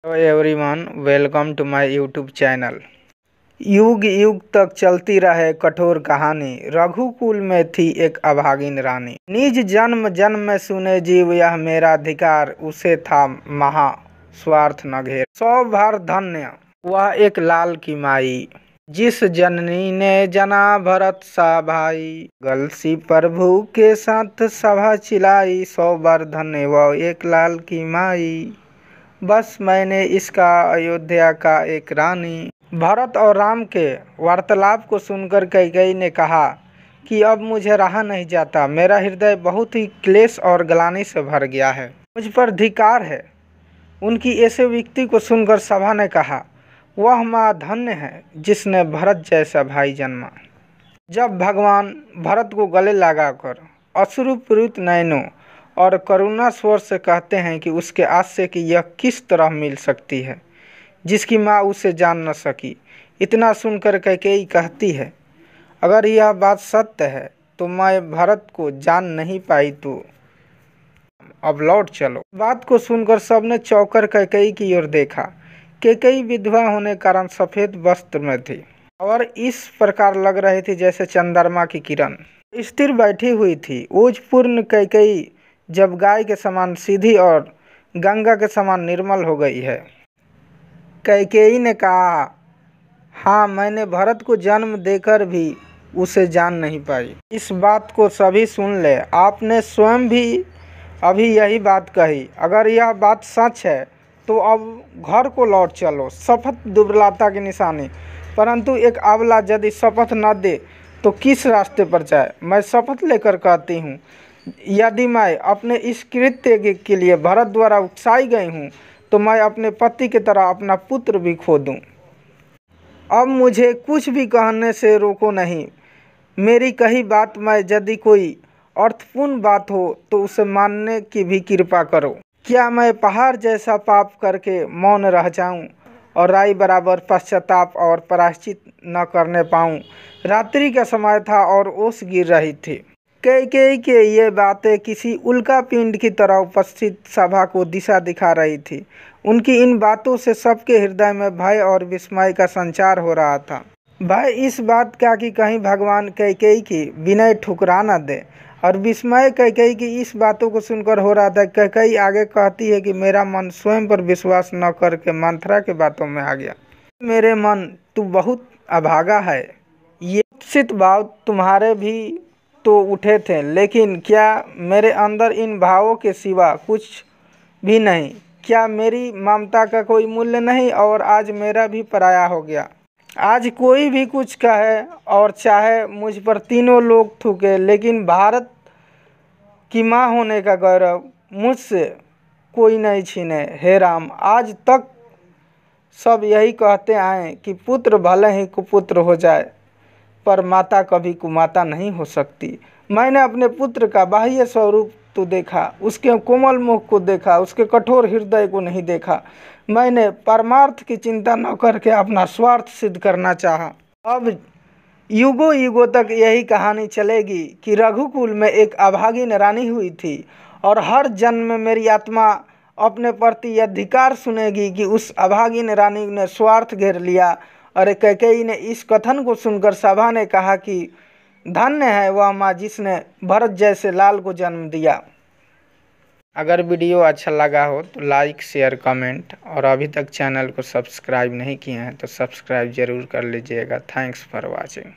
Hello everyone, welcome to my YouTube channel. युग युग तक चलती रहे कठोर कहानी। रघुकुल में थी एक अभागिन रानी। निज जन्म जन्म में सुने जीव यह मेरा अधिकार, उसे था महा स्वार्थ न घेर। 100 भार धन्य वह एक लाल की माई, जिस जननी ने जना भरत सा भाई। गलसी प्रभु के साथ सभा चिलाई, 100 बार धन्य वह एक लाल की माई। बस मैंने इसका अयोध्या का एक रानी। भरत और राम के वार्तालाप को सुनकर कैकेयी ने कहा कि अब मुझे रहा नहीं जाता। मेरा हृदय बहुत ही क्लेश और ग्लानि से भर गया है। मुझ पर धिक्कार है। उनकी ऐसे व्यक्ति को सुनकर सभा ने कहा, वह माँ धन्य है जिसने भरत जैसा भाई जन्मा। जब भगवान भरत को गले लगाकर अश्रुपूरित नयनों और करुणा स्वर से कहते हैं कि उसके आश्रय की यह किस तरह मिल सकती है जिसकी माँ उसे जान न सकी। इतना सुनकर कैकेयी कहती है, अगर यह बात सत्य है तो मैं भरत को जान नहीं पाई, तो अब लौट चलो। बात को सुनकर सबने चौंकर कैकेयी की ओर देखा। कैकेयी विधवा होने कारण सफ़ेद वस्त्र में थी और इस प्रकार लग रही थी जैसे चंद्रमा की किरण। स्थिर बैठी हुई थी। ओजपूर्ण कैकेयी जब गाय के समान सीधी और गंगा के समान निर्मल हो गई है। कैकेयी ने कहा, हाँ, मैंने भरत को जन्म देकर भी उसे जान नहीं पाई। इस बात को सभी सुन ले। आपने स्वयं भी अभी यही बात कही। अगर यह बात सच है तो अब घर को लौट चलो। शपथ दुर्बलता की निशानी, परंतु एक अबला यदि शपथ न दे तो किस रास्ते पर जाए। मैं शपथ लेकर कहती हूँ, यदि मैं अपने इस कृत्य के लिए भरत द्वारा उकसाई गई हूँ तो मैं अपने पति की तरह अपना पुत्र भी खो दूँ। अब मुझे कुछ भी कहने से रोको नहीं। मेरी कही बात में यदि कोई अर्थपूर्ण बात हो तो उसे मानने की भी कृपा करो। क्या मैं पहाड़ जैसा पाप करके मौन रह जाऊं और राई बराबर पश्चाताप और प्रायश्चित न करने पाऊं? रात्रि का समय था और ओस गिर रही थी। कैकेयी के ये बातें किसी उल्कापिंड की तरह उपस्थित सभा को दिशा दिखा रही थी। उनकी इन बातों से सबके हृदय में भय और विस्मय का संचार हो रहा था। भय इस बात का कि कहीं भगवान कैकेयी की विनय ठुकरा न दे, और विस्मय कैकेयी की इस बातों को सुनकर हो रहा था। कैकेयी आगे कहती है कि मेरा मन स्वयं पर विश्वास न करके मंथरा के बातों में आ गया। मेरे मन, तू बहुत अभागा है। ये कुत्सित भाव तुम्हारे भी तो उठे थे, लेकिन क्या मेरे अंदर इन भावों के सिवा कुछ भी नहीं? क्या मेरी ममता का कोई मूल्य नहीं? और आज मेरा भी पराया हो गया। आज कोई भी कुछ कहे और चाहे मुझ पर तीनों लोग थूके, लेकिन भारत की माँ होने का गौरव मुझसे कोई नहीं छीने। हे राम, आज तक सब यही कहते आए कि पुत्र भले ही कुपुत्र हो जाए, पर माता कभी कुमाता नहीं हो सकती। मैंने अपने पुत्र का बाह्य स्वरूप तो देखा, उसके कोमल मुख को देखा, उसके कठोर हृदय को नहीं देखा। मैंने परमार्थ की चिंता न करके अपना स्वार्थ सिद्ध करना चाहा। अब युगों युगों तक यही कहानी चलेगी कि रघुकुल में एक अभागिन रानी हुई थी, और हर जन्म में मेरी आत्मा अपने प्रति यह धिक्कार सुनेगी कि उस अभागिन रानी ने स्वार्थ घेर लिया। और कैकेयी ने इस कथन को सुनकर सभा ने कहा कि धन्य है वह माँ जिसने भरत जैसे लाल को जन्म दिया। अगर वीडियो अच्छा लगा हो तो लाइक, शेयर, कमेंट, और अभी तक चैनल को सब्सक्राइब नहीं किए हैं तो सब्सक्राइब जरूर कर लीजिएगा। Thanks for watching.